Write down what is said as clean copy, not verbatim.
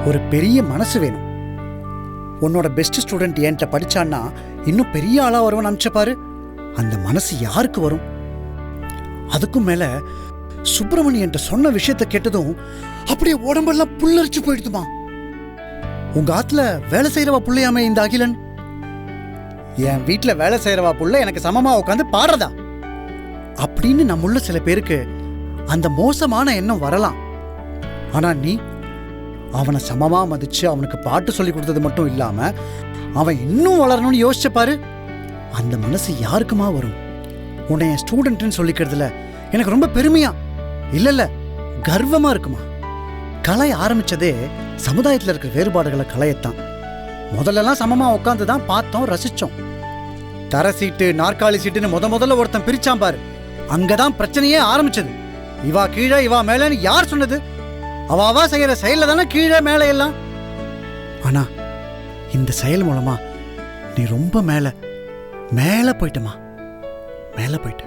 ஒரு பெரிய மனசு வேணும். உன்னோட பெஸ்ட் ஸ்டூடெண்ட் என்கிட்ட படிச்சான்னா இன்னும் பெரிய ஆளா வருவன் நினைச்ச பாரு. அந்த மனசு யாருக்கு வரும்? அதுக்கும் மேல சுப்பிரமணியன்ட்ட சொன்ன விஷயத்த கேட்டதும் அப்படியே உடம்பெல்லாம் புல்லரிச்சு போயிடுதுமா. உங்க ஆத்துல வேலை செய்யறவா புள்ளையாமே இந்த அகிலன். என் வீட்டுல வேலை செய்யறவா புள்ள எனக்கு சமமா உட்காந்து பாடுறதா அப்படின்னு நம்முள்ள சில பேருக்கு அந்த மோசமான எண்ணம் வரலாம். ஆனா நீ அவனை சமமா மதிச்சு அவனுக்கு பாட்டு சொல்லி கொடுத்தது மட்டும் இல்லாம அவன் இன்னும் வளரணும்னு யோசிச்ச பாரு. அந்த மனசு யாருக்குமா வரும்? உன்னை என் ஸ்டூடெண்ட்னு சொல்லிக்கிறதுல எனக்கு ரொம்ப பெருமையா இல்ல கர்வமா இருக்குமா. கலை ஆரம்பிச்சதே சமுதாயத்தில் இருக்கிற வேறுபாடுகளை கலையத்தான். முதல்லலாம் சமமா உட்காந்துதான் பார்த்தோம், ரசிச்சோம். தர சீட்டு நாற்காலி சீட்டுன்னு முதல்ல ஒருத்தன் பிரிச்சான் பாரு, அங்கதான் பிரச்சனையே ஆரம்பிச்சது. இவா கீழே இவா மேலன்னு யார் சொன்னது? அவாவா செய்யற செயல தானே கீழே மேலே எல்லாம். ஆனா இந்த செயல் மூலமா நீ ரொம்ப மேல மேல போயிட்டமா, மேல போயிட்ட.